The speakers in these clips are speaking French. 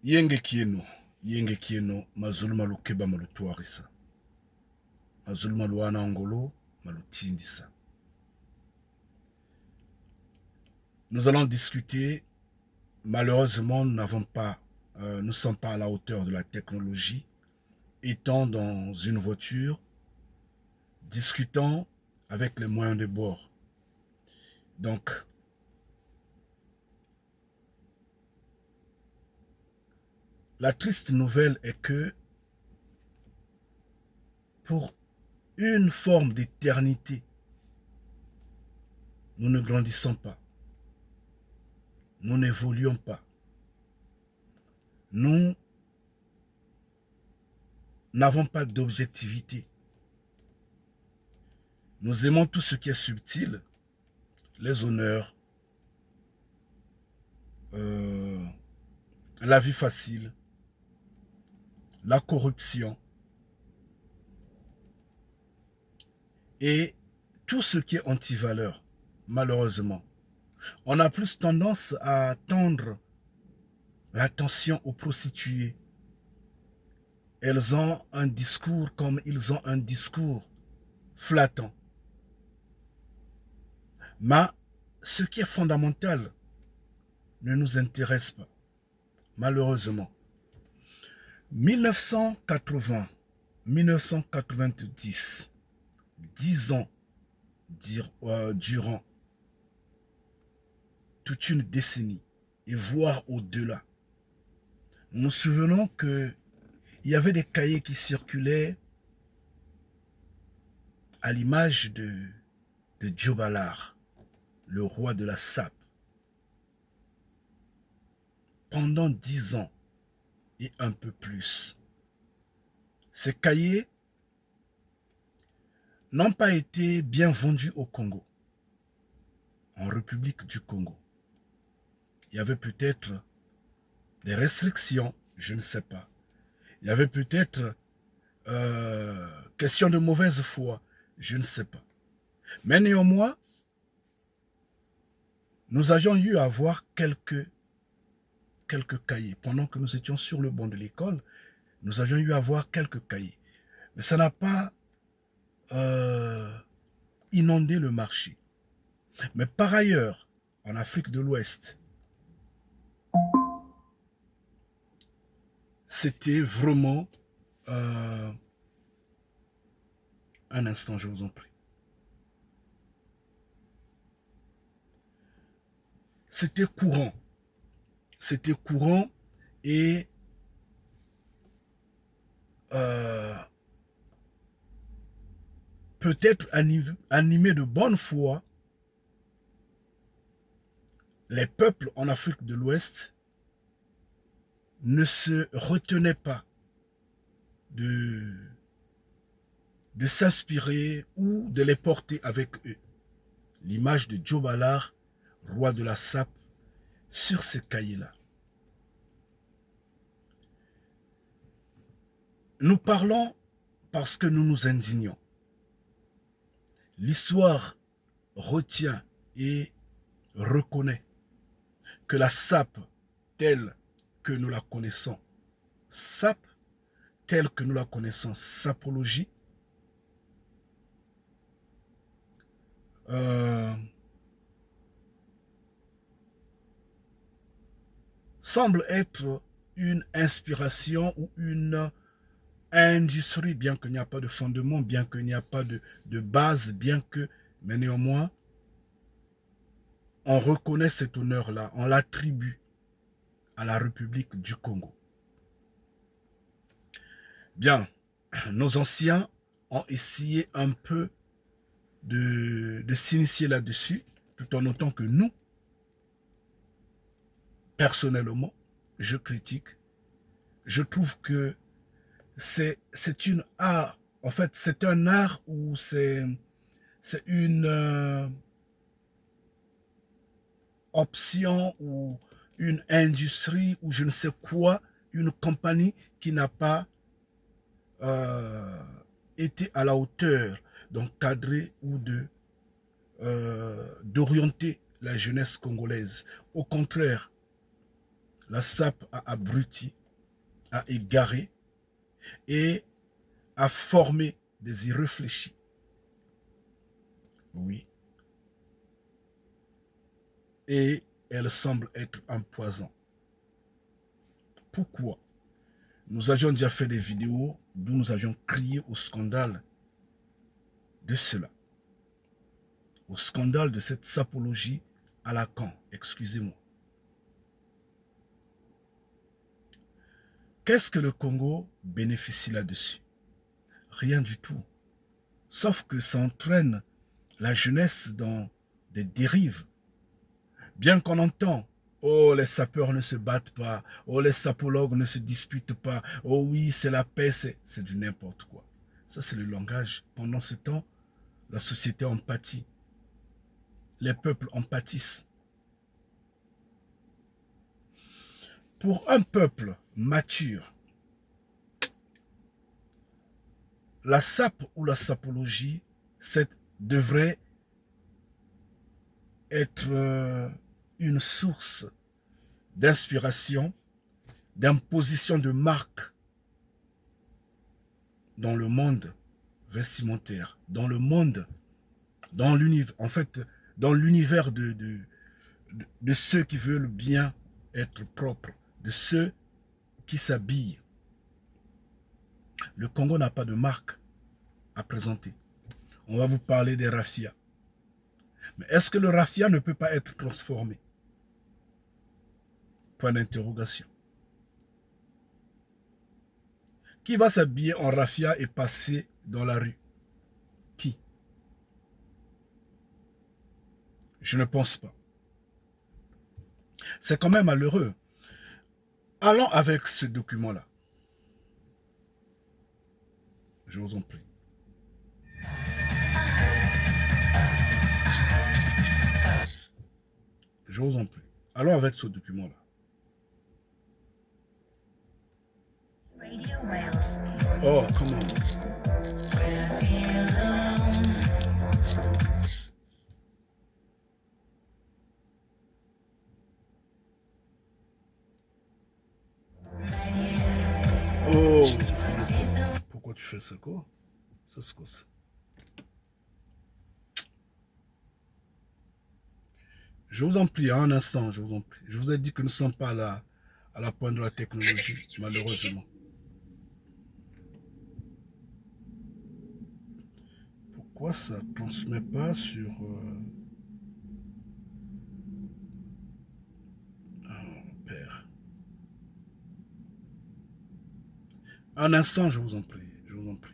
Yenge kieno mazulu malukeba malutuarisa. Mazulu maluana angolo malutindisa. Nous allons discuter. Malheureusement, nous ne sommes pas à la hauteur de la technologie. Étant dans une voiture, discutant avec les moyens de bord. Donc, la triste nouvelle est que pour une forme d'éternité, nous ne grandissons pas. Nous n'évoluons pas. Nous n'avons pas d'objectivité. Nous aimons tout ce qui est subtil, les honneurs, la vie facile, la corruption et tout ce qui est anti-valeur, malheureusement. On a plus tendance à tendre l'attention aux prostituées. Elles ont un discours comme ils ont un discours flattant. Mais ce qui est fondamental ne nous intéresse pas, malheureusement. 1980, 1990, 10 ans durant toute une décennie et voire au-delà. Nous nous souvenons qu'il y avait des cahiers qui circulaient à l'image de Djobalar, le roi de la sape. Pendant 10 ans et un peu plus. Ces cahiers n'ont pas été bien vendus au Congo, en République du Congo. Il y avait peut-être des restrictions, je ne sais pas. Il y avait peut-être question de mauvaise foi, je ne sais pas. Mais néanmoins, nous avions eu à voir quelques cahiers. Pendant que nous étions sur le banc de l'école, nous avions eu à voir quelques cahiers. Mais ça n'a pas inondé le marché. Mais par ailleurs, en Afrique de l'Ouest, c'était vraiment... un instant, je vous en prie. C'était courant. C'était courant et peut-être animé de bonne foi, les peuples en Afrique de l'Ouest ne se retenaient pas de s'inspirer ou de les porter avec eux. L'image de Djobalar, roi de la sape, sur ces cahiers-là. Nous parlons parce que nous nous indignons. L'histoire retient et reconnaît que la sape telle que nous la connaissons, sape telle que nous la connaissons, sapologie, semble être une inspiration ou une industrie, bien qu'il n'y a pas de fondement, bien qu'il n'y a pas de base, mais néanmoins, on reconnaît cet honneur-là, on l'attribue à la République du Congo. Bien, nos anciens ont essayé un peu de s'initier là-dessus, tout en notant que nous, personnellement, je critique. Je trouve que c'est une art, en fait, c'est un art où c'est une option ou une industrie ou je ne sais quoi, une compagnie qui n'a pas été à la hauteur d'encadrer ou d'orienter la jeunesse congolaise. Au contraire, La SAP a abruti, a égaré et a formé des irréfléchis. Oui. Et elle semble être un poison. Pourquoi? Nous avions déjà fait des vidéos d'où nous avions crié au scandale de cela. Au scandale de cette sapologie à Lacan, excusez-moi. Qu'est-ce que le Congo bénéficie là-dessus? Rien du tout. Sauf que ça entraîne la jeunesse dans des dérives. Bien qu'on entend, oh les sapeurs ne se battent pas, oh les sapologues ne se disputent pas, oh oui c'est la paix, c'est du n'importe quoi. Ça c'est le langage. Pendant ce temps, la société en pâtit. Les peuples en pâtissent. Pour un peuple mature, la sape ou la sapologie devrait être une source d'inspiration, d'imposition de marque dans le monde vestimentaire, dans le monde, dans l'univers, en fait, dans l'univers de ceux qui veulent bien être propres, de ceux qui s'habillent. Le Congo n'a pas de marque à présenter. On va vous parler des raffias. Mais est-ce que le raffia ne peut pas être transformé? Point d'interrogation. Qui va s'habiller en raffia et passer dans la rue? Qui? Je ne pense pas. C'est quand même malheureux. Allons avec ce document-là. Je vous en prie. Je vous en prie. Allons avec ce document-là. Oh, comment? Oh, pourquoi tu fais ça, quoi? Ça, c'est quoi ça? Je vous en prie, un instant, je vous en prie. Je vous ai dit que nous ne sommes pas là à la pointe de la technologie, malheureusement. Pourquoi ça ne transmet pas sur... Oh, père. Un instant, je vous en prie, je vous en prie.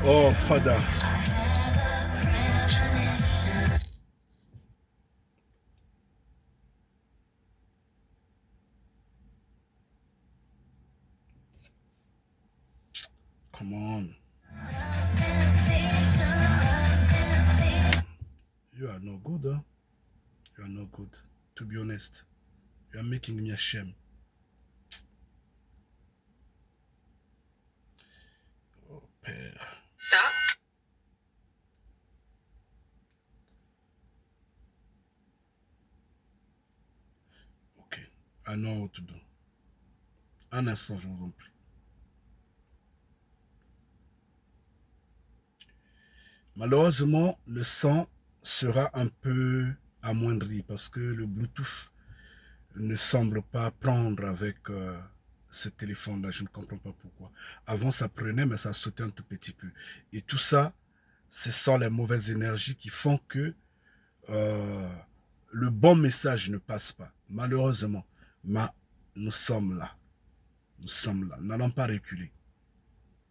Oh, Fada. Come on. You are no good, huh? You are no good. To be honest. You are making me ashamed. Oh, père. Ça. Ok. I know what to do. Un instant, je vous en prie. Malheureusement, le son sera un peu amoindri parce que le Bluetooth ne semble pas prendre avec ce téléphone-là. Je ne comprends pas pourquoi. Avant, ça prenait, mais ça sautait un tout petit peu. Et tout ça, ce sont les mauvaises énergies qui font que le bon message ne passe pas. Malheureusement, mais nous sommes là. Nous sommes là. Nous n'allons pas reculer.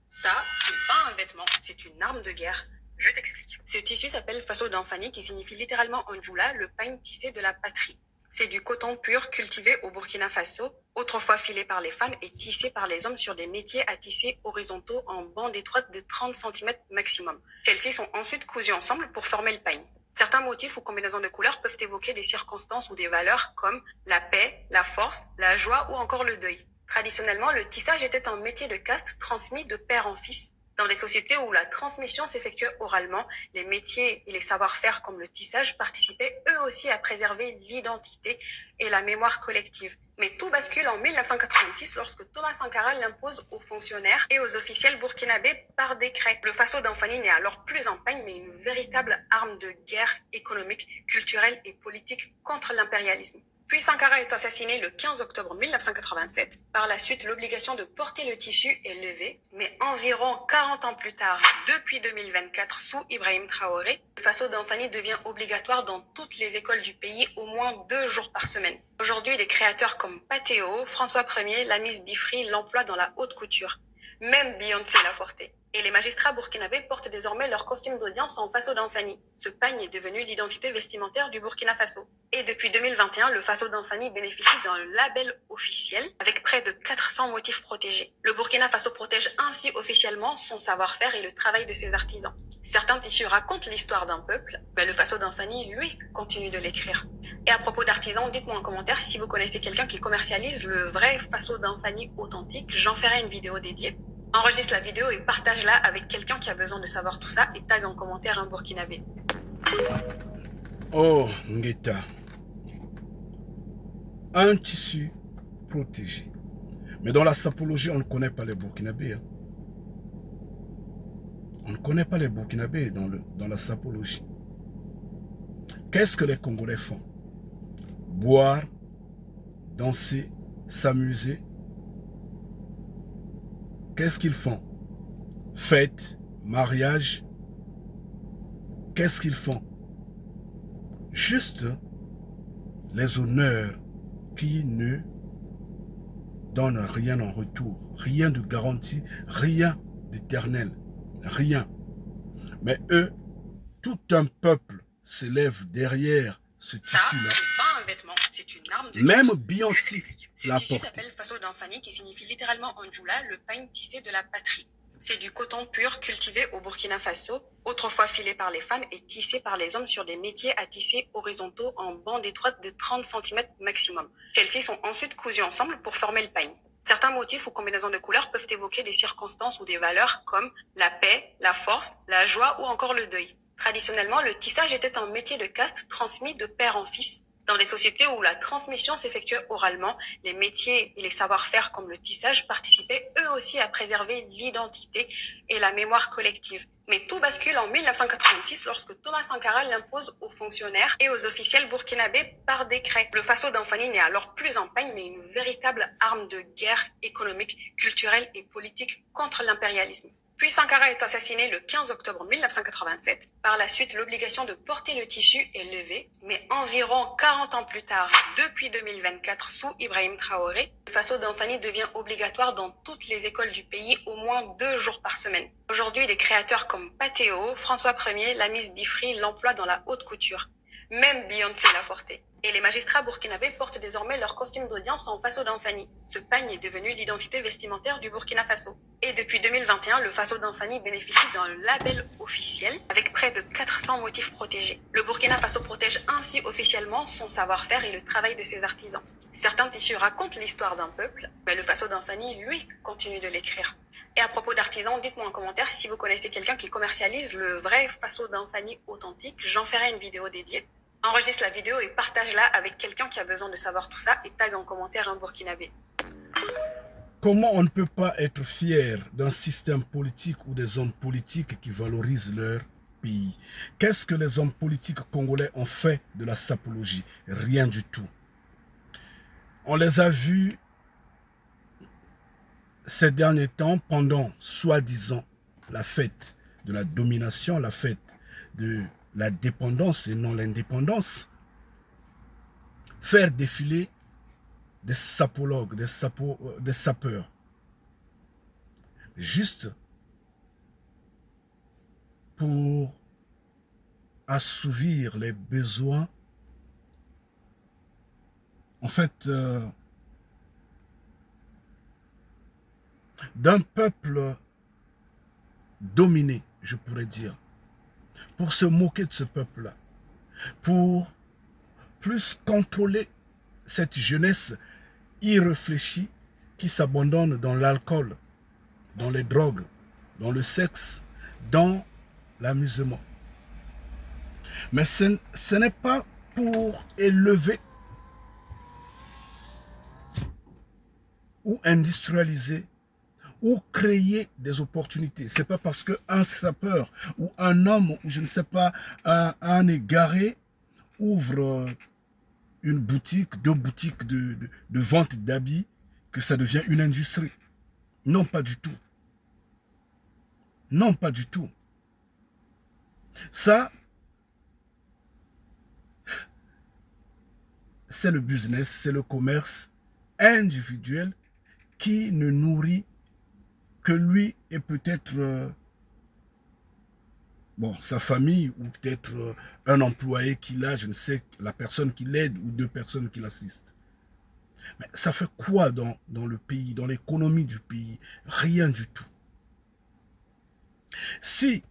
Ça, c'est pas un vêtement, c'est une arme de guerre. Je t'explique. Ce tissu s'appelle faso d'Anfani qui signifie littéralement en djoula, le pain tissé de la patrie. C'est du coton pur cultivé au Burkina Faso, autrefois filé par les femmes et tissé par les hommes sur des métiers à tisser horizontaux en bandes étroites de 30 cm maximum. Celles-ci sont ensuite cousues ensemble pour former le pagne. Certains motifs ou combinaisons de couleurs peuvent évoquer des circonstances ou des valeurs comme la paix, la force, la joie ou encore le deuil. Traditionnellement, le tissage était un métier de caste transmis de père en fils. Dans les sociétés où la transmission s'effectuait oralement, les métiers et les savoir-faire comme le tissage participaient eux aussi à préserver l'identité et la mémoire collective. Mais tout bascule en 1986 lorsque Thomas Sankara l'impose aux fonctionnaires et aux officiels burkinabés par décret. Le Faso d'Anfani n'est alors plus un pagne mais une véritable arme de guerre économique, culturelle et politique contre l'impérialisme. Puis Sankara est assassiné le 15 octobre 1987. Par la suite, l'obligation de porter le tissu est levée, mais environ 40 ans plus tard, depuis 2024, sous Ibrahim Traoré, le Faso d'Anfani devient obligatoire dans toutes les écoles du pays au moins 2 jours par semaine. Aujourd'hui, des créateurs comme Pathéo, François Ier, Lamis Bifri l'emploient dans la haute couture. Même Beyoncé l'a porté. Et les magistrats burkinabés portent désormais leur costume d'audience en Faso d'Anfani. Ce pagne est devenu l'identité vestimentaire du Burkina Faso. Et depuis 2021, le Faso d'Anfani bénéficie d'un label officiel avec près de 400 motifs protégés. Le Burkina Faso protège ainsi officiellement son savoir-faire et le travail de ses artisans. Certains tissus racontent l'histoire d'un peuple, mais le Faso d'Anfani, lui, continue de l'écrire. Et à propos d'artisans, dites-moi en commentaire si vous connaissez quelqu'un qui commercialise le vrai Faso d'Anfani authentique. J'en ferai une vidéo dédiée. Enregistre la vidéo et partage-la avec quelqu'un qui a besoin de savoir tout ça et tag en commentaire un burkinabé. Oh, Ngeta. Un tissu protégé. Mais dans la sapologie, on ne connaît pas les burkinabés. Hein. On ne connaît pas les burkinabés dans la sapologie. Qu'est-ce que les Congolais font? Boire, danser, s'amuser. Qu'est-ce qu'ils font? Fête, mariage. Qu'est-ce qu'ils font? Juste les honneurs qui ne donnent rien en retour. Rien de garanti, rien d'éternel. Rien. Mais eux, tout un peuple se lève derrière ce tissu-là. Ça, c'est pas un vêtement, c'est une arme de Même Beyoncé Ce l'a tissu porté. s'appelle Faso d'Anfani qui signifie littéralement Anjoula, le pagne tissé de la patrie. C'est du coton pur cultivé au Burkina Faso, autrefois filé par les femmes et tissé par les hommes sur des métiers à tisser horizontaux en bandes étroites de 30 cm maximum. Celles-ci sont ensuite cousues ensemble pour former le pagne. Certains motifs ou combinaisons de couleurs peuvent évoquer des circonstances ou des valeurs comme la paix, la force, la joie ou encore le deuil. Traditionnellement, le tissage était un métier de caste transmis de père en fils. Dans les sociétés où la transmission s'effectuait oralement, les métiers et les savoir-faire comme le tissage participaient eux aussi à préserver l'identité et la mémoire collective. Mais tout bascule en 1986 lorsque Thomas Sankara l'impose aux fonctionnaires et aux officiels burkinabés par décret. Le Faso d'Anfani n'est alors plus un pagne mais une véritable arme de guerre économique, culturelle et politique contre l'impérialisme. Puis Sankara est assassiné le 15 octobre 1987. Par la suite, l'obligation de porter le tissu est levée, mais environ 40 ans plus tard, depuis 2024, sous Ibrahim Traoré, le Faso d'Anfani devient obligatoire dans toutes les écoles du pays au moins 2 jours par semaine. Aujourd'hui, des créateurs comme Pathéo, François Ier, Lamis Bifri l'emploient dans la haute couture. Même Beyoncé l'a porté. Et les magistrats burkinabés portent désormais leur costume d'audience en Faso d'Anfani. Ce pagne est devenu l'identité vestimentaire du Burkina Faso. Et depuis 2021, le Faso d'Anfani bénéficie d'un label officiel avec près de 400 motifs protégés. Le Burkina Faso protège ainsi officiellement son savoir-faire et le travail de ses artisans. Certains tissus racontent l'histoire d'un peuple, mais le Faso d'Anfani, lui, continue de l'écrire. Et à propos d'artisans, dites-moi en commentaire si vous connaissez quelqu'un qui commercialise le vrai Faso d'Anfani authentique. J'en ferai une vidéo dédiée. Enregistre la vidéo et partage-la avec quelqu'un qui a besoin de savoir tout ça et tag en commentaire un burkinabé. Comment on ne peut pas être fier d'un système politique ou des hommes politiques qui valorisent leur pays? Qu'est-ce que les hommes politiques congolais ont fait de la sapologie? Rien du tout. On les a vus ces derniers temps pendant, soi-disant, la fête de la domination, la fête de la dépendance et non l'indépendance, faire défiler des sapologues, des sapeurs, juste pour assouvir les besoins en fait, d'un peuple dominé, je pourrais dire, pour se moquer de ce peuple-là, pour plus contrôler cette jeunesse irréfléchie qui s'abandonne dans l'alcool, dans les drogues, dans le sexe, dans l'amusement. Mais ce n'est pas pour élever ou industrialiser ou créer des opportunités. C'est pas parce qu'un sapeur ou un homme, ou je ne sais pas, un égaré ouvre une boutique, deux boutiques de vente d'habits que ça devient une industrie. Non, pas du tout. Non, pas du tout. Ça, c'est le business, c'est le commerce individuel qui ne nourrit que lui et peut-être bon, sa famille ou peut-être un employé qu'il a, je ne sais, la personne qui l'aide ou deux personnes qui l'assistent. Mais ça fait quoi dans le pays, dans l'économie du pays? Rien du tout. Si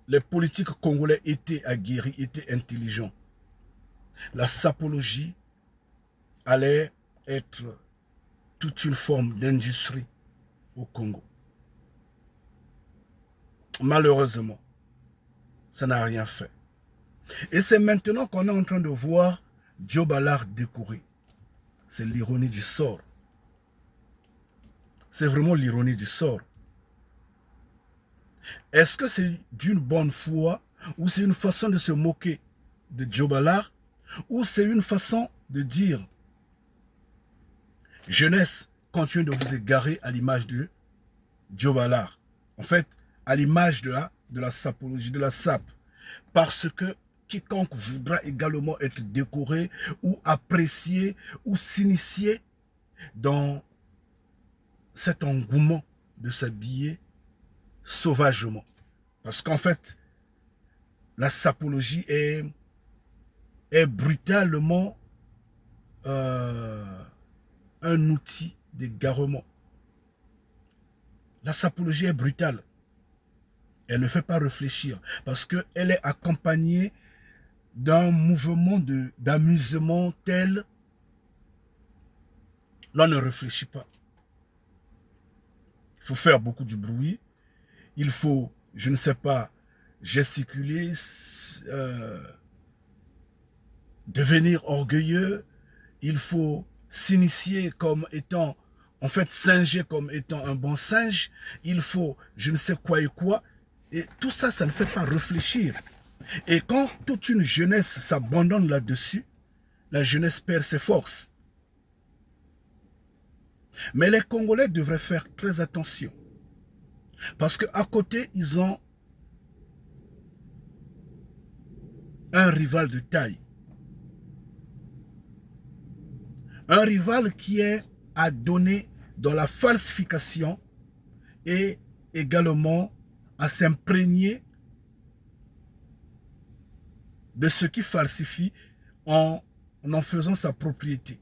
les politiques congolais étaient aguerris, étaient intelligents, la sapologie allait être toute une forme d'industrie au Congo. Malheureusement, ça n'a rien fait. Et c'est maintenant qu'on est en train de voir Joe Ballard décorer. C'est l'ironie du sort. C'est vraiment l'ironie du sort. Est-ce que c'est d'une bonne foi ou c'est une façon de se moquer de Joe Ballard ou c'est une façon de dire jeunesse, continuez de vous égarer à l'image de Joe Ballard. En fait, à l'image de la sapologie, de la sape. Parce que quiconque voudra également être décoré ou apprécié ou s'initier dans cet engouement de s'habiller sauvagement. Parce qu'en fait, la sapologie est brutalement un outil d'égarement. La sapologie est brutale. Elle ne fait pas réfléchir parce qu'elle est accompagnée d'un mouvement d'amusement tel l'on ne réfléchit pas. Il faut faire beaucoup de bruit. Il faut, je ne sais pas, gesticuler, devenir orgueilleux. Il faut s'initier comme étant, en fait, singer comme étant un bon singe. Il faut, je ne sais quoi et quoi. Et tout ça, ça ne fait pas réfléchir. Et quand toute une jeunesse s'abandonne là-dessus, la jeunesse perd ses forces. Mais les Congolais devraient faire très attention. Parce qu'à côté, ils ont un rival de taille. Un rival qui est à donner dans la falsification et également à s'imprégner de ce qui falsifie en faisant sa propriété.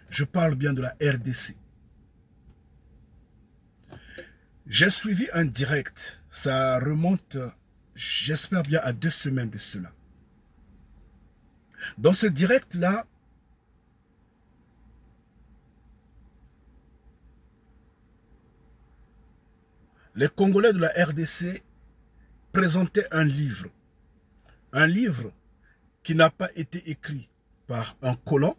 Je parle bien de la RDC. J'ai suivi un direct, ça remonte, j'espère bien, à 2 semaines de cela. Dans ce direct-là, les Congolais de la RDC présentaient un livre qui n'a pas été écrit par un colon,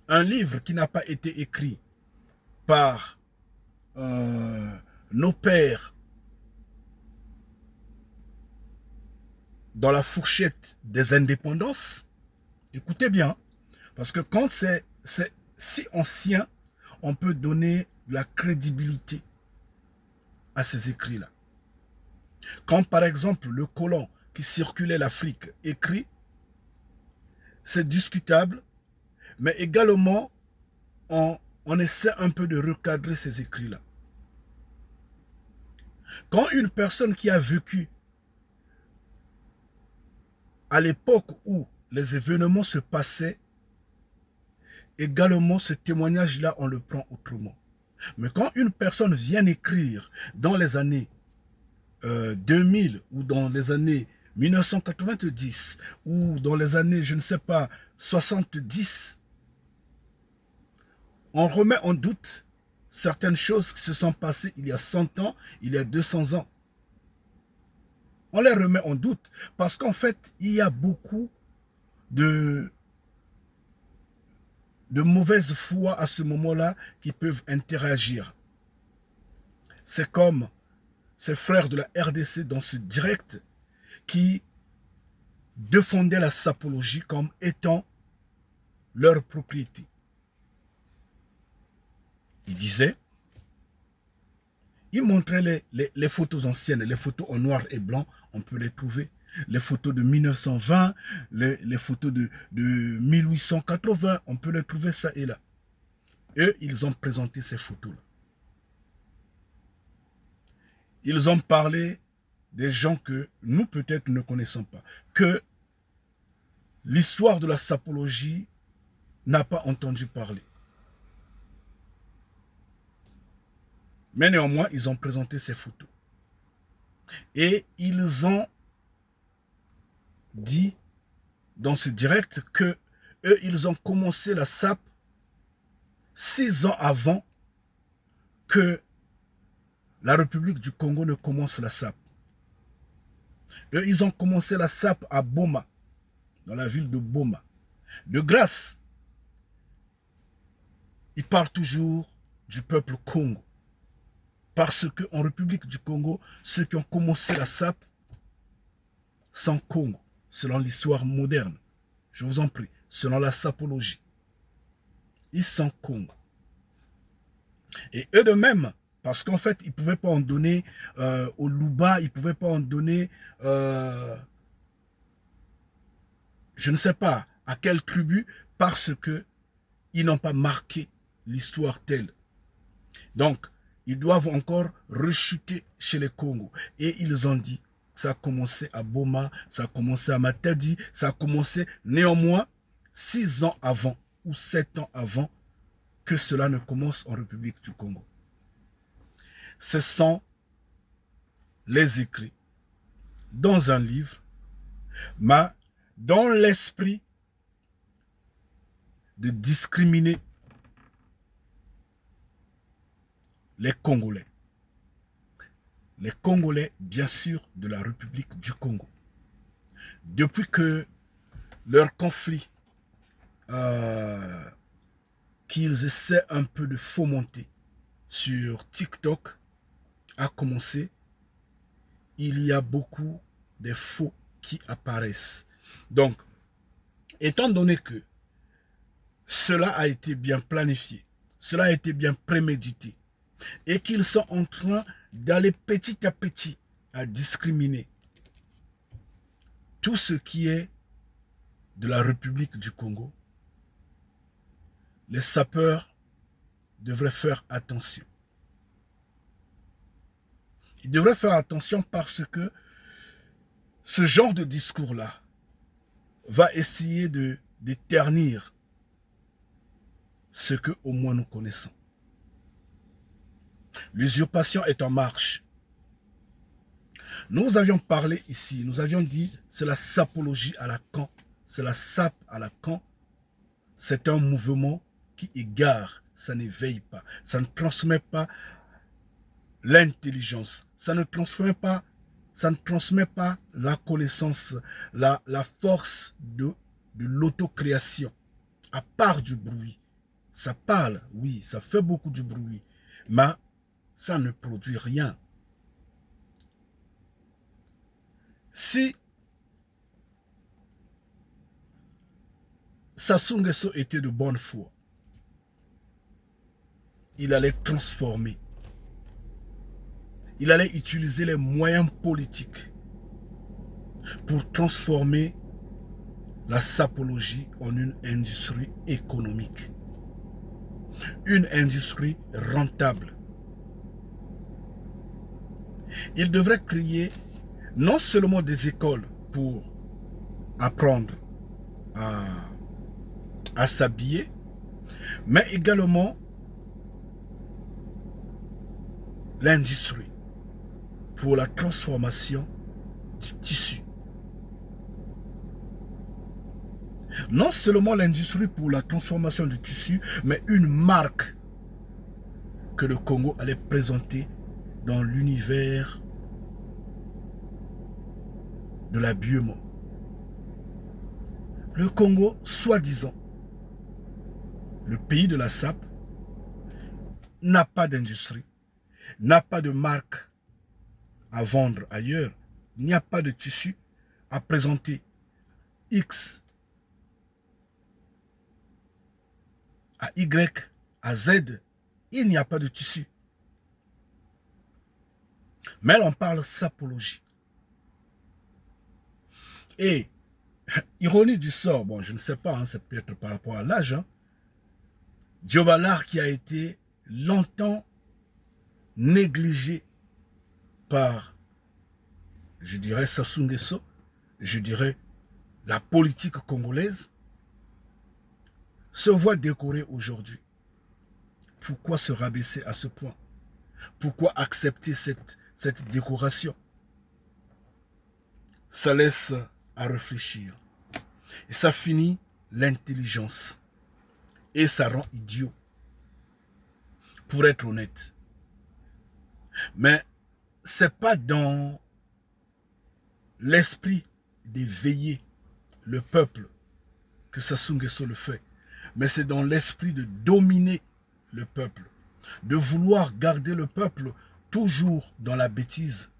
un livre qui n'a pas été écrit par nos pères dans la fourchette des indépendances. Écoutez bien, parce que quand c'est si ancien, on peut donner la crédibilité à ces écrits-là. Quand par exemple le colon qui circulait l'Afrique écrit, c'est discutable, mais également on essaie un peu de recadrer ces écrits-là. Quand une personne qui a vécu à l'époque où les événements se passaient, également ce témoignage-là, on le prend autrement. Mais quand une personne vient écrire dans les années 2000 ou dans les années 1990 ou dans les années, je ne sais pas, 70, on remet en doute certaines choses qui se sont passées il y a 100 ans, il y a 200 ans. On les remet en doute parce qu'en fait, il y a beaucoup de mauvaise foi à ce moment-là qui peuvent interagir. C'est comme ces frères de la RDC dans ce direct qui défendaient la sapologie comme étant leur propriété. Ils disaient, ils montraient les photos anciennes, les photos en noir et blanc, on peut les trouver. Les photos de 1920, les photos de 1880, on peut les trouver ça et là. Eux, ils ont présenté ces photos-là. Ils ont parlé des gens que nous peut-être ne connaissons pas. Que l'histoire de la sapologie n'a pas entendu parler. Mais néanmoins, ils ont présenté ces photos. Et ils ont dit dans ce direct que eux, ils ont commencé la sape 6 ans avant que la République du Congo ne commence la sape. Eux, ils ont commencé la sape à Boma, dans la ville de Boma. De grâce, ils parlent toujours du peuple Congo. Parce qu'en République du Congo, ceux qui ont commencé la sape sont Congo, selon l'histoire moderne. Je vous en prie, selon la sapologie. Ils sont Congo. Et eux de même, parce qu'en fait, ils ne pouvaient pas en donner au Luba, ils ne pouvaient pas en donner, je ne sais pas à quelle tribu, parce qu'ils n'ont pas marqué l'histoire telle. Donc, ils doivent encore rechuter chez les Congos. Et ils ont dit, ça a commencé à Boma, ça a commencé à Matadi, ça a commencé néanmoins 6 ans avant ou 7 ans avant que cela ne commence en République du Congo. Ce sont les écrits dans un livre, mais dans l'esprit de discriminer les Congolais. Les Congolais, bien sûr, de la République du Congo. Depuis que leur conflit qu'ils essaient un peu de fomenter sur TikTok a commencé, il y a beaucoup de faux qui apparaissent. Donc, étant donné que cela a été bien planifié, cela a été bien prémédité, et qu'ils sont en train d'aller petit à petit à discriminer tout ce qui est de la République du Congo, les sapeurs devraient faire attention. Ils devraient faire attention parce que ce genre de discours-là va essayer de ternir ce que au moins nous connaissons. L'usurpation est en marche. Nous avions parlé ici, nous avions dit, c'est la sapologie à la Lacan, c'est la sape à la Lacan. C'est un mouvement qui égare, ça n'éveille pas, ça ne transmet pas l'intelligence, ça ne transmet pas la connaissance, la force de l'autocréation, à part du bruit. Ça parle, oui, ça fait beaucoup de bruit, mais ça ne produit rien. Si Sassou Nguesso était de bonne foi, il allait transformer. Il allait utiliser les moyens politiques pour transformer la sapologie en une industrie économique. Une industrie rentable. Il devrait créer non seulement des écoles pour apprendre à, à s'habiller, mais également l'industrie pour la transformation du tissu. Non seulement l'industrie pour la transformation du tissu, mais une marque que le Congo allait présenter dans l'univers de l'habillement. Le Congo, soi-disant, le pays de la sape, n'a pas d'industrie, n'a pas de marque à vendre ailleurs, il n'y a pas de tissu à présenter X à Y à Z, il n'y a pas de tissu. Mais on parle sapologie. Et, ironie du sort, bon, je ne sais pas, hein, c'est peut-être par rapport à l'âge, hein, Diobalar qui a été longtemps négligé par, je dirais, Sassou Nguesso, je dirais, la politique congolaise, se voit décoré aujourd'hui. Pourquoi se rabaisser à ce point? Pourquoi accepter cette décoration? Ça laisse à réfléchir. Et ça finit l'intelligence. Et ça rend idiot. Pour être honnête. Mais c'est pas dans l'esprit d'éveiller le peuple que Sassou Nguesso le fait. Mais c'est dans l'esprit de dominer le peuple. De vouloir garder le peuple toujours dans la bêtise.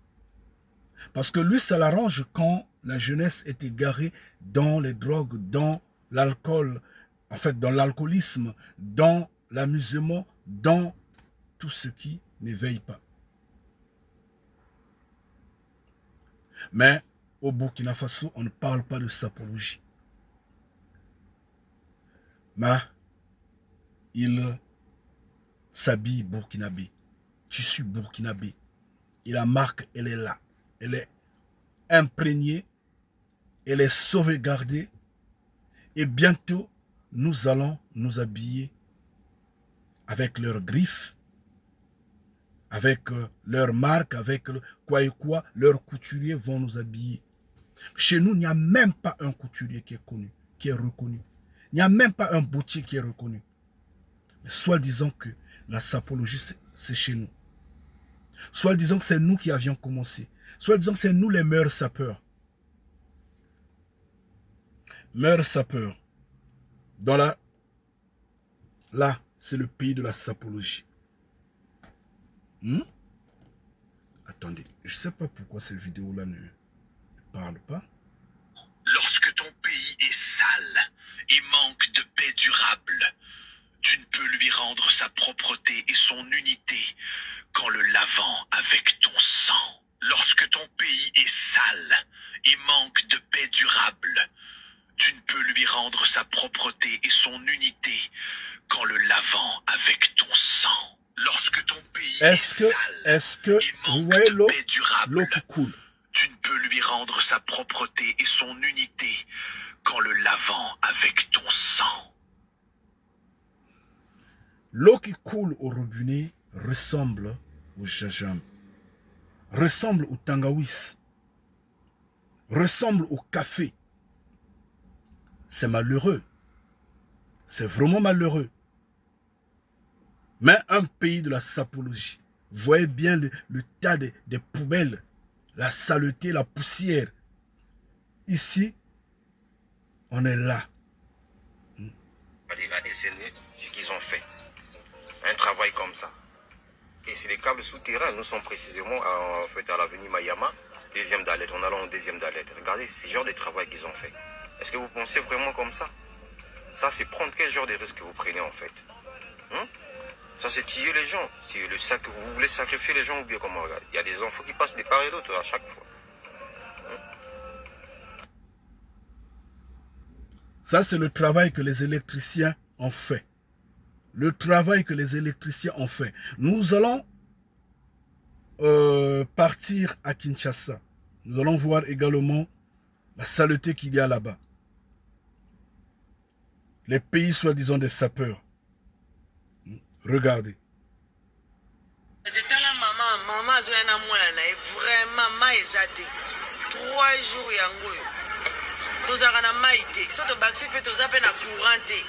Parce que lui, ça l'arrange quand la jeunesse est égarée dans les drogues, dans l'alcool, en fait, dans l'alcoolisme, dans l'amusement, dans tout ce qui n'éveille pas. Mais au Burkina Faso, on ne parle pas de sapologie. Mais il s'habille burkinabé, tissu burkinabé. Et la marque, elle est là. Elle est imprégnée, elle est sauvegardée. Et bientôt, nous allons nous habiller avec leurs griffes, avec leur marque, avec quoi et quoi, leurs couturiers vont nous habiller. Chez nous, il n'y a même pas un couturier qui est connu, qui est reconnu. Il n'y a même pas un bottier qui est reconnu. Mais soit disant que la sapologie, c'est chez nous. Soit disant que c'est nous qui avions commencé. Soit disant que c'est nous les meilleurs sapeurs. Meilleurs sapeurs. Là, c'est le pays de la sapologie. Attendez, je ne sais pas pourquoi cette vidéo-là ne parle pas. Lorsque ton pays est sale et manque de paix durable, tu ne peux lui rendre sa propreté et son unité qu'en le lavant avec ton sang. Lorsque ton pays est sale et manque de paix durable, tu ne peux lui rendre sa propreté et son unité qu'en le lavant avec ton sang. Lorsque ton pays est sale et manque de paix durable, l'eau qui coule. Tu ne peux lui rendre sa propreté et son unité qu'en le lavant avec ton sang. L'eau qui coule au robinet ressemble au jajam, ressemble au tangawis, ressemble au café. C'est malheureux. C'est vraiment malheureux. Mais un pays de la sapologie, vous voyez bien le tas des poubelles, la saleté, la poussière. Ici, on est là. C'est ce qu'ils ont fait. Un travail comme ça. Et c'est les câbles souterrains. Nous sommes précisément en fait, à l'avenue Mayama, deuxième d'Alette. On allons au deuxième d'Alette. Regardez, c'est le genre de travail qu'ils ont fait. Est-ce que vous pensez vraiment comme ça? Ça, c'est prendre quel genre de risque que vous prenez en fait? Ça, c'est tuer les gens. Si vous voulez sacrifier les gens ou bien comment? Regarde, il y a des enfants qui passent de part et d'autre à chaque fois. Ça, c'est le travail que les électriciens ont fait. Le travail que les électriciens ont fait. Nous allons partir à Kinshasa. Nous allons voir également la saleté qu'il y a là-bas. Les pays soi-disant des sapeurs. Regardez. Maman, vraiment, maïzate. 3 jours, yango. Tozaka na maïté. Soto baxi fait toza pe na courante.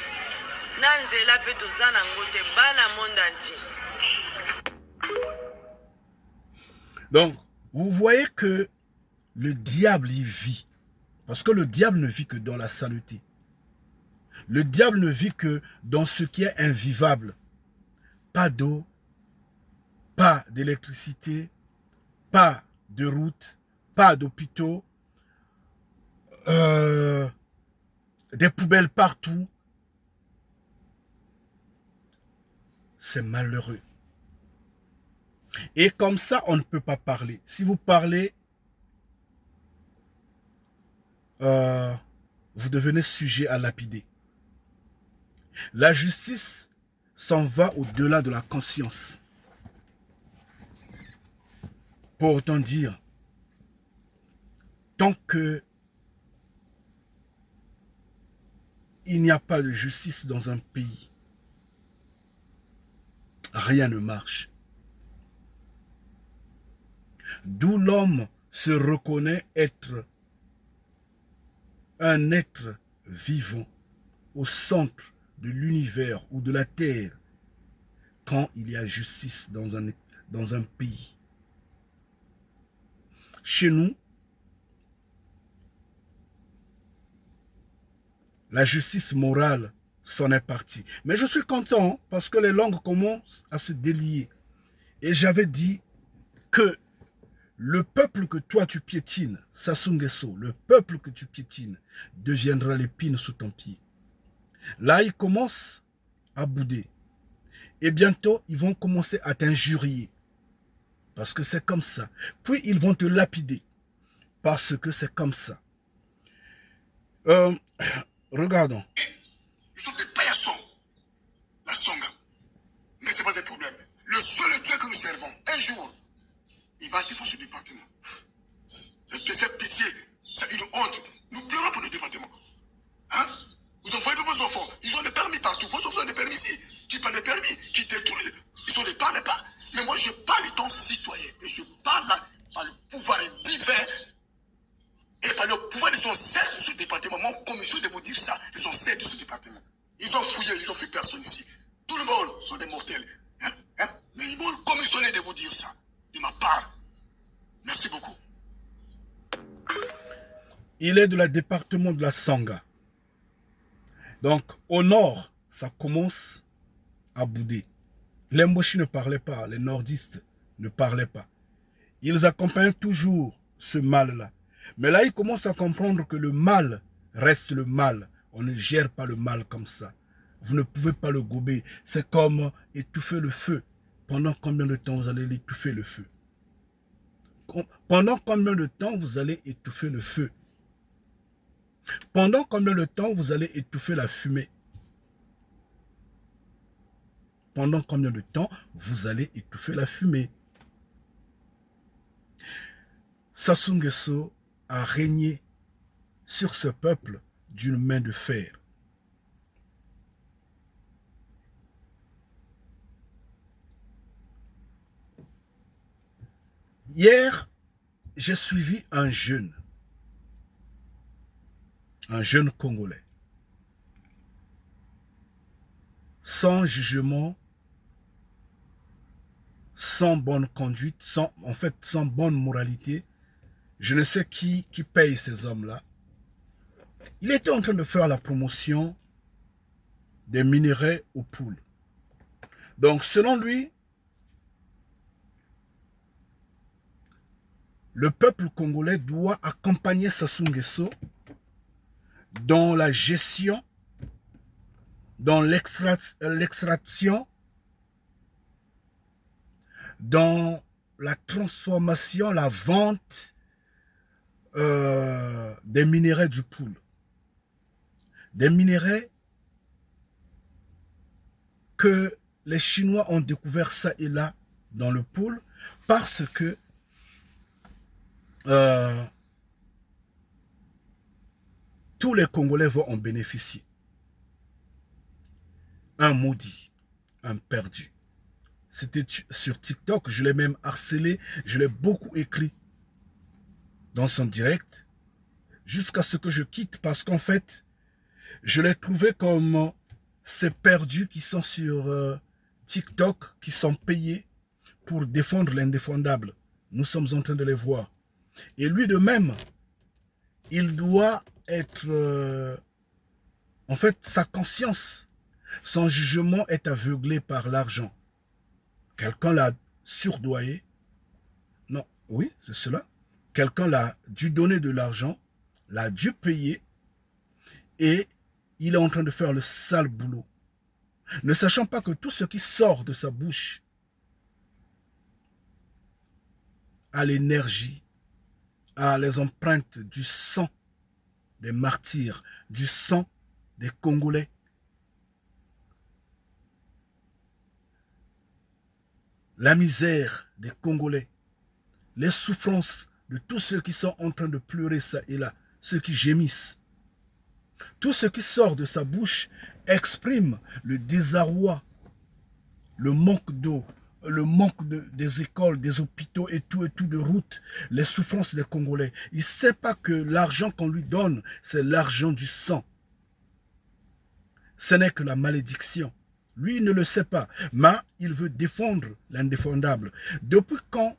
Nanzela pe toza na ngote bana monde entier. Donc, vous voyez que le diable y vit. Parce que le diable ne vit que dans la saleté. Le diable ne vit que dans ce qui est invivable. Pas d'eau, pas d'électricité, pas de route, pas d'hôpitaux, des poubelles partout. C'est malheureux. Et comme ça, on ne peut pas parler. Si vous parlez, vous devenez sujet à lapider. La justice s'en va au-delà de la conscience. Pour autant dire, tant que il n'y a pas de justice dans un pays, rien ne marche. D'où l'homme se reconnaît être un être vivant au centre de l'univers ou de la terre quand il y a justice dans un pays. Chez nous, la justice morale s'en est partie. Mais je suis content parce que les langues commencent à se délier. Et j'avais dit que le peuple que toi tu piétines, Sassou Nguesso, le peuple que tu piétines, deviendra l'épine sous ton pied. Là, ils commencent à bouder. Et bientôt, ils vont commencer à t'injurier. Parce que c'est comme ça. Puis, ils vont te lapider. Parce que c'est comme ça. Regardons. Nous sommes des paillassons. La Songa. Mais ce n'est pas un problème. Le seul Dieu que nous servons, un jour, il va défendre ce département. C'est pitié. C'est une honte. Nous pleurons pour le département. Hein? Vous envoyez de vos enfants. Ils ont des permis partout. Vos enfants ont des permis ici. Qui parlent des permis. Qui détruisent. Ils ont des parlent pas. Mais moi, je parle étant citoyen. Et je parle par le pouvoir divin. Et par le pouvoir de son ancêtres de ce département. Mon commission de vous dire ça. De son ancêtres de ce département. Ils ont fouillé. Ils n'ont plus personne ici. Tout le monde sont des mortels. Hein? Hein? Mais ils m'ont commissionné de vous dire ça. De ma part. Merci beaucoup. Il est de la département de la Sanga. Donc, au nord, ça commence à bouder. Les Mboshi ne parlaient pas, les nordistes ne parlaient pas. Ils accompagnent toujours ce mal-là. Mais là, ils commencent à comprendre que le mal reste le mal. On ne gère pas le mal comme ça. Vous ne pouvez pas le gober. C'est comme étouffer le feu. Pendant combien de temps vous allez étouffer le feu? Pendant combien de temps vous allez étouffer le feu? Pendant combien de temps vous allez étouffer la fumée? Pendant combien de temps vous allez étouffer la fumée? Sassou Nguesso a régné sur ce peuple d'une main de fer. Hier, j'ai suivi un jeune Congolais, sans jugement, sans bonne conduite, sans bonne moralité. Je ne sais qui paye ces hommes-là. Il était en train de faire la promotion des minerais aux poules. Donc, selon lui, le peuple congolais doit accompagner Sassou Nguesso dans la gestion, dans l'extraction, dans la transformation, la vente des minerais du poule. Des minerais que les Chinois ont découvert ça et là dans le poule parce que tous les Congolais vont en bénéficier. un maudit, un perdu. C'était sur TikTok, je l'ai même harcelé, je l'ai beaucoup écrit dans son direct, jusqu'à ce que je quitte, parce qu'en fait, je l'ai trouvé comme ces perdus qui sont sur TikTok, qui sont payés pour défendre l'indéfendable. Nous sommes en train de les voir. Et lui de même, il doit être... en fait, sa conscience, son jugement est aveuglé par l'argent. Quelqu'un l'a surdoyé. Non, oui, c'est cela. Quelqu'un l'a dû donner de l'argent, l'a dû payer, et il est en train de faire le sale boulot. Ne sachant pas que tout ce qui sort de sa bouche a l'énergie, a les empreintes du sang des martyrs, du sang des Congolais. La misère des Congolais, les souffrances de tous ceux qui sont en train de pleurer ça et là, ceux qui gémissent. Tout ce qui sort de sa bouche exprime le désarroi, le manque d'eau, le manque des écoles, des hôpitaux et tout de routes, les souffrances des Congolais. Il ne sait pas que l'argent qu'on lui donne, c'est l'argent du sang. Ce n'est que la malédiction. Lui, il ne le sait pas, mais il veut défendre l'indéfendable. Depuis quand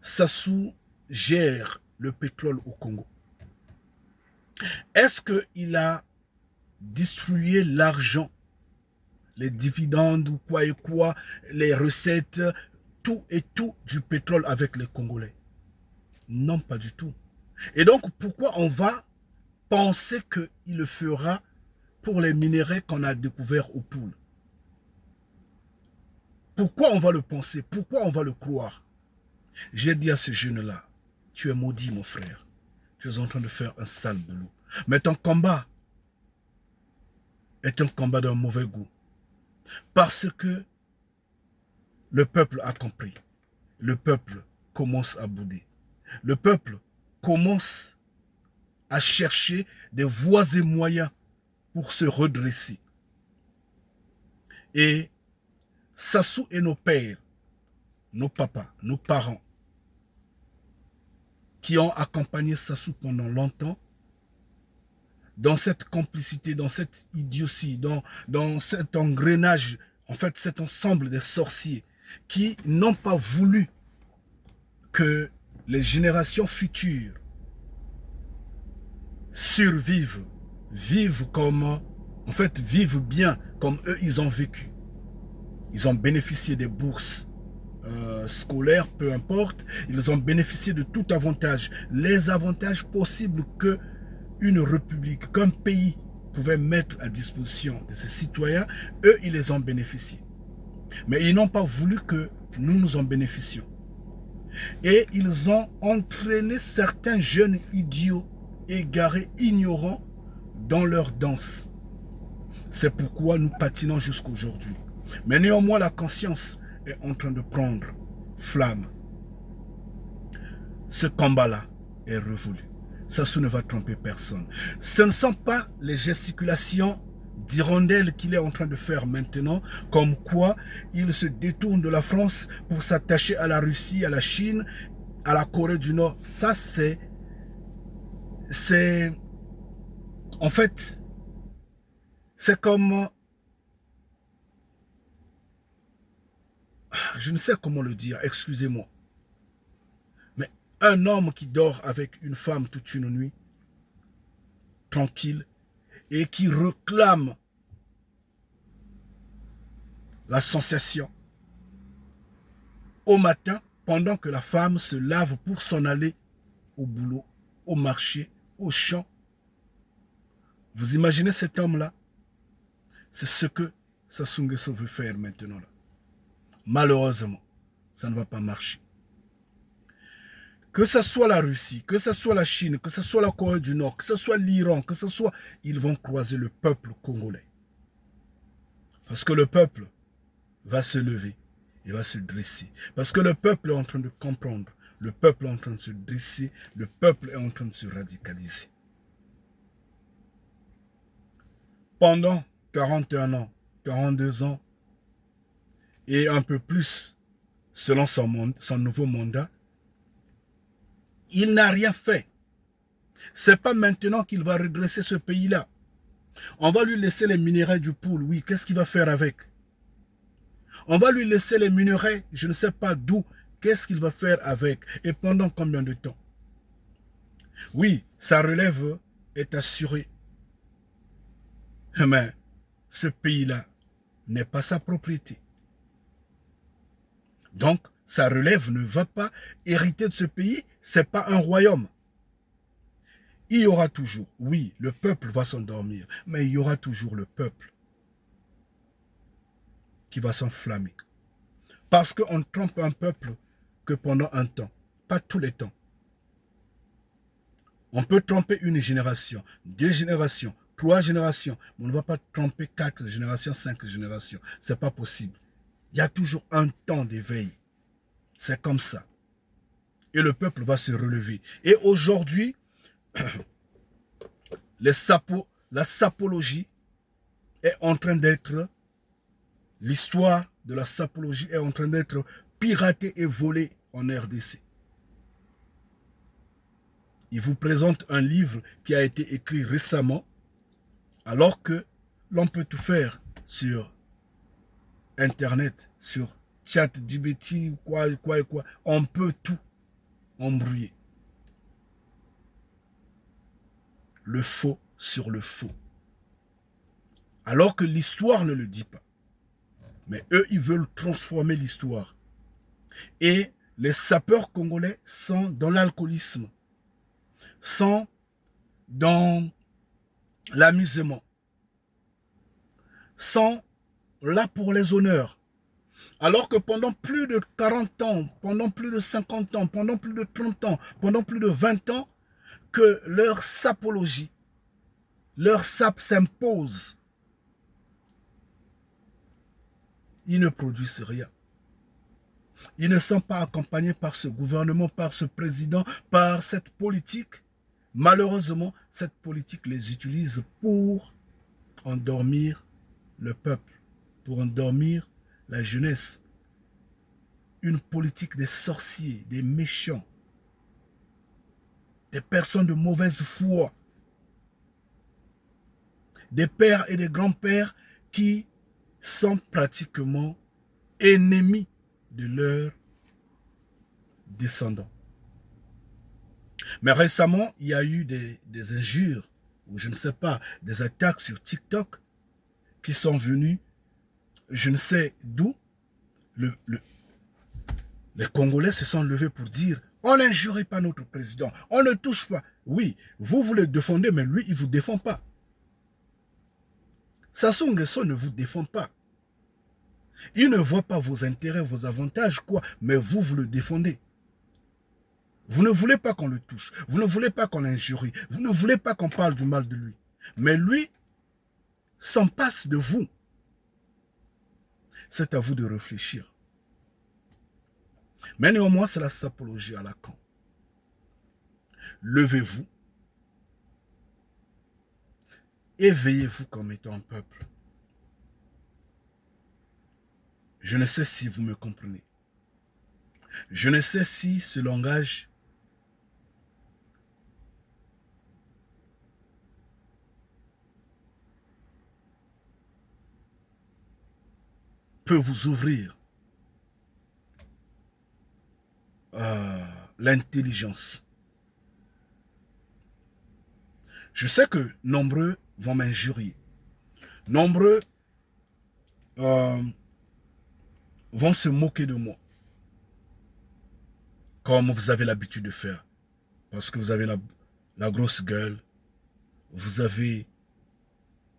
Sassou gère le pétrole au Congo? Est-ce qu'il a distribué l'argent, les dividendes ou quoi et quoi, les recettes, tout et tout du pétrole avec les Congolais? Non, pas du tout. Et donc, pourquoi on va penser qu'il le fera pour les minéraux qu'on a découverts au Poule? Pourquoi on va le penser? Pourquoi on va le croire? J'ai dit à ce jeune-là, tu es maudit, mon frère. Tu es en train de faire un sale boulot. Mais ton combat est un combat d'un mauvais goût. Parce que le peuple a compris. Le peuple commence à bouder. Le peuple commence à chercher des voies et moyens pour se redresser. Et Sassou et nos pères, nos papas, nos parents, qui ont accompagné Sassou pendant longtemps, dans cette complicité, dans cette idiotie, dans cet engrenage, en fait cet ensemble des sorciers qui n'ont pas voulu que les générations futures survivent, vivent comme, en fait vivent bien comme eux ils ont vécu. Ils ont bénéficié des bourses scolaires, peu importe, ils ont bénéficié de tout avantage, les avantages possibles que une république, qu'un pays pouvait mettre à disposition de ses citoyens, eux, ils les ont bénéficiés. Mais ils n'ont pas voulu que nous en bénéficions. Et ils ont entraîné certains jeunes idiots, égarés, ignorants, dans leur danse. C'est pourquoi nous patinons jusqu'aujourd'hui. Mais néanmoins, la conscience est en train de prendre flamme. Ce combat-là est révolu. Sassou ne va tromper personne. Ce ne sont pas les gesticulations d'hirondelle qu'il est en train de faire maintenant, comme quoi il se détourne de la France pour s'attacher à la Russie, à la Chine, à la Corée du Nord. Ça, c'est... En fait, c'est comme... Je ne sais comment le dire, excusez-moi. Mais un homme qui dort avec une femme toute une nuit, tranquille, et qui réclame la sensation au matin, pendant que la femme se lave pour s'en aller au boulot, au marché, au champ. Vous imaginez cet homme-là? C'est ce que Sassou Nguesso veut faire maintenant. Là. Malheureusement, ça ne va pas marcher. Que ce soit la Russie, que ce soit la Chine, que ce soit la Corée du Nord, que ce soit l'Iran, que ce soit... Ils vont croiser le peuple congolais. Parce que le peuple va se lever et va se dresser. Parce que le peuple est en train de comprendre. Le peuple est en train de se dresser. Le peuple est en train de se radicaliser. Pendant 41 ans, 42 ans et un peu plus selon son nouveau mandat, il n'a rien fait. C'est pas maintenant qu'il va redresser ce pays-là. On va lui laisser les minerais du pool, oui, qu'est-ce qu'il va faire avec? On va lui laisser les minerais, je ne sais pas d'où, qu'est-ce qu'il va faire avec? Et pendant combien de temps? Oui, sa relève est assurée. Mais ce pays-là n'est pas sa propriété. Donc, sa relève ne va pas hériter de ce pays, ce n'est pas un royaume. Il y aura toujours, oui, le peuple va s'endormir, mais il y aura toujours le peuple qui va s'enflammer. Parce qu'on trompe un peuple que pendant un temps, pas tous les temps. On peut tromper une génération, 2 générations, 3 générations, mais on ne va pas tromper 4 générations, 5 générations. Ce n'est pas possible. Il y a toujours un temps d'éveil. C'est comme ça. Et le peuple va se relever. Et aujourd'hui, la sapologie est en train d'être, l'histoire de la sapologie est en train d'être piratée et volée en RDC. Il vous présente un livre qui a été écrit récemment, alors que l'on peut tout faire sur Internet, sur ChatGPT, quoi. On peut tout embrouiller. Le faux sur le faux. Alors que l'histoire ne le dit pas. Mais eux, ils veulent transformer l'histoire. Et les sapeurs congolais sont dans l'alcoolisme, sont dans l'amusement, sont là pour les honneurs. Alors que pendant plus de 40 ans, pendant plus de 50 ans, pendant plus de 30 ans, pendant plus de 20 ans, que leur sapologie, leur sap s'impose, ils ne produisent rien. Ils ne sont pas accompagnés par ce gouvernement, par ce président, par cette politique. Malheureusement, cette politique les utilise pour endormir le peuple, pour endormir la jeunesse. Une politique des sorciers, des méchants, des personnes de mauvaise foi, des pères et des grands-pères qui sont pratiquement ennemis de leurs descendants. Mais récemment, il y a eu des injures, ou je ne sais pas, des attaques sur TikTok qui sont venues, je ne sais d'où. Les Congolais se sont levés pour dire « On n'injurie pas notre président, on ne touche pas. » Oui, vous le défendez, mais lui, il ne vous défend pas. Sassou Nguesso ne vous défend pas. Il ne voit pas vos intérêts, vos avantages, quoi, mais vous le défendez. Vous ne voulez pas qu'on le touche, vous ne voulez pas qu'on l'injurie, vous ne voulez pas qu'on parle du mal de lui. Mais lui s'en passe de vous. C'est à vous de réfléchir. Mais néanmoins, c'est la sapologie à Lacan. Levez-vous. Éveillez-vous comme étant un peuple. Je ne sais si vous me comprenez. Je ne sais si ce langage peut vous ouvrir l'intelligence. Je sais que nombreux vont m'injurier. Nombreux vont se moquer de moi. Comme vous avez l'habitude de faire. Parce que vous avez la grosse gueule. Vous avez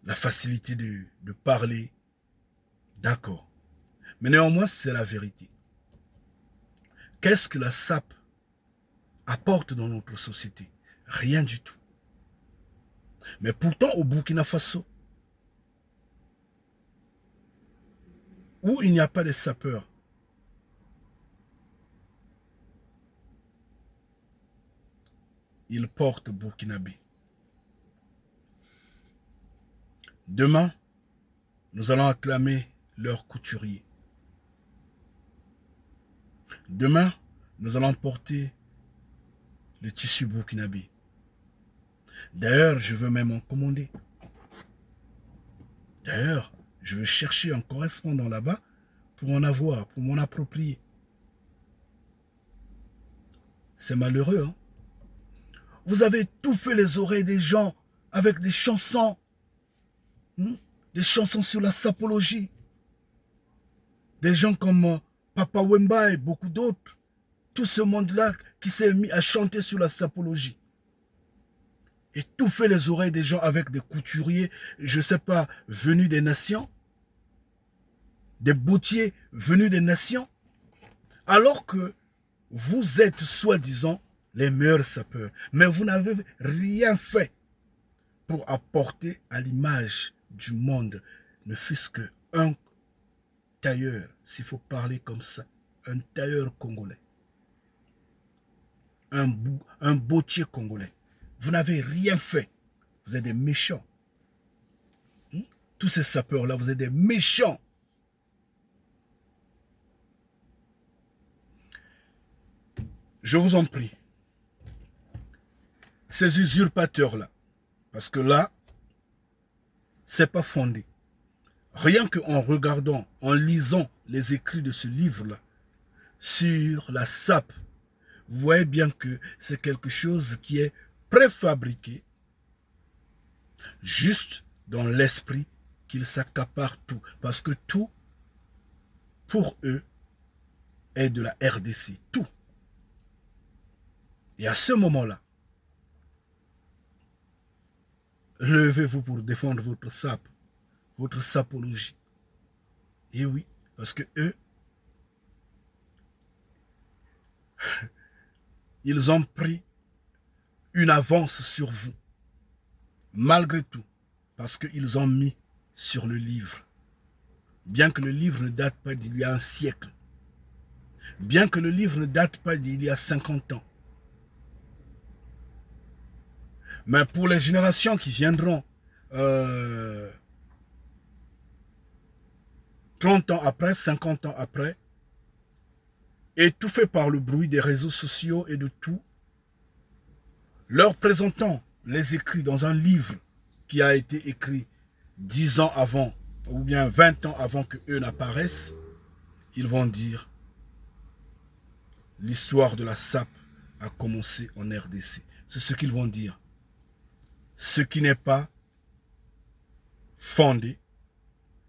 la facilité de parler. D'accord. Mais néanmoins, c'est la vérité. Qu'est-ce que la SAP apporte dans notre société? Rien du tout. Mais pourtant, au Burkina Faso, où il n'y a pas de sapeurs, ils portent burkinabé. Demain, nous allons acclamer leurs couturiers. Demain, nous allons porter le tissu burkinabé. D'ailleurs, je veux même en commander. D'ailleurs, je veux chercher un correspondant là-bas pour en avoir, pour m'en approprier. C'est malheureux, hein? Vous avez étouffé les oreilles des gens avec des chansons. Des chansons sur la sapologie. Des gens comme Papa Wemba et beaucoup d'autres. Tout ce monde-là qui s'est mis à chanter sur la sapologie. Étouffer les oreilles des gens avec des couturiers, je ne sais pas, venus des nations. Des bottiers venus des nations. Alors que vous êtes soi-disant les meilleurs sapeurs. Mais vous n'avez rien fait pour apporter à l'image du monde, ne fût-ce qu'un tailleur, s'il faut parler comme ça, un tailleur congolais, un bottier congolais. Vous n'avez rien fait. Vous êtes des méchants. Tous ces sapeurs-là, vous êtes des méchants. Je vous en prie. Ces usurpateurs-là, parce que là, c'est pas fondé. Rien qu'en regardant, en lisant les écrits de ce livre-là, sur la sape, vous voyez bien que c'est quelque chose qui est préfabriqué, juste dans l'esprit qu'ils s'accaparent tout. Parce que tout, pour eux, est de la RDC. Tout. Et à ce moment-là, levez-vous pour défendre votre sape, votre sapologie. Et oui, parce que eux, ils ont pris une avance sur vous. Malgré tout, parce qu'ils ont mis sur le livre. Bien que le livre ne date pas d'il y a un siècle. Bien que le livre ne date pas d'il y a 50 ans. Mais pour les générations qui viendront 30 ans après, 50 ans après, étouffés par le bruit des réseaux sociaux et de tout, leur présentant les écrits dans un livre qui a été écrit 10 ans avant, ou bien 20 ans avant que eux n'apparaissent, ils vont dire l'histoire de la sape a commencé en RDC. C'est ce qu'ils vont dire. Ce qui n'est pas fondé,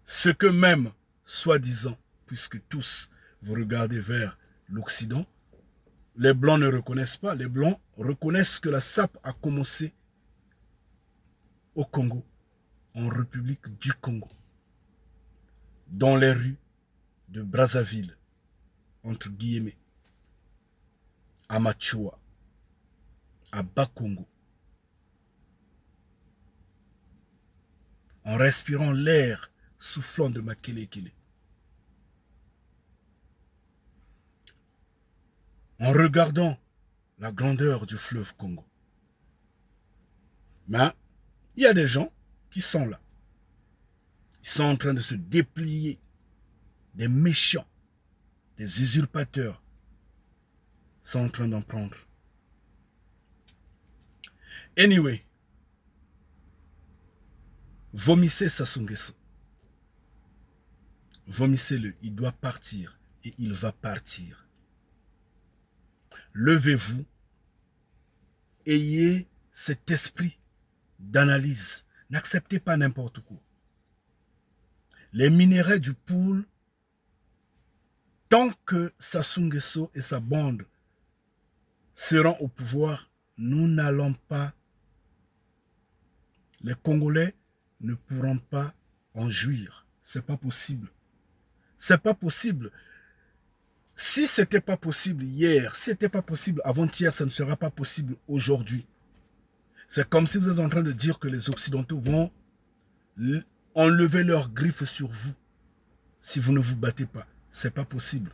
ce que même, soi-disant, puisque tous vous regardez vers l'Occident, les Blancs ne reconnaissent pas. Les Blancs reconnaissent que la sape a commencé au Congo, en République du Congo, dans les rues de Brazzaville, entre guillemets, à Machua, à Bakongo, en respirant l'air soufflant de Makelekele, en regardant la grandeur du fleuve Congo. Mais il y a des gens qui sont là. Ils sont en train de se déplier, des méchants, des usurpateurs sont en train d'en prendre. Anyway, vomissez Sassou Nguesso. Vomissez-le, il doit partir et il va partir. Levez-vous, ayez cet esprit d'analyse. N'acceptez pas n'importe quoi. Les minéraux du pool, tant que Sassou Nguesso et sa bande seront au pouvoir, nous n'allons pas, les Congolais ne pourront pas en jouir. C'est pas possible. C'est pas possible. Si ce n'était pas possible hier, si ce n'était pas possible avant-hier, ça ne sera pas possible aujourd'hui. C'est comme si vous êtes en train de dire que les Occidentaux vont enlever leurs griffes sur vous si vous ne vous battez pas. Ce n'est pas possible.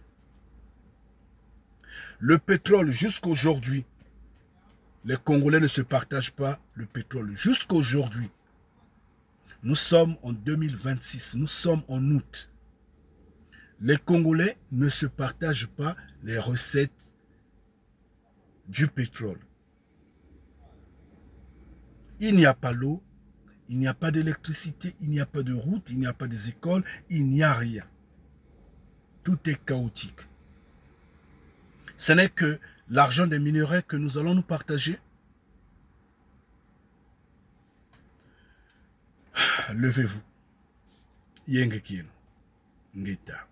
Le pétrole, jusqu'aujourd'hui, les Congolais ne se partagent pas le pétrole. Jusqu'aujourd'hui. Nous sommes en 2026, nous sommes en août. Les Congolais ne se partagent pas les recettes du pétrole. Il n'y a pas l'eau, il n'y a pas d'électricité, il n'y a pas de route, il n'y a pas des écoles, il n'y a rien. Tout est chaotique. Ce n'est que l'argent des minerais que nous allons nous partager. Levez-vous. Yenge Kien. Ngeta.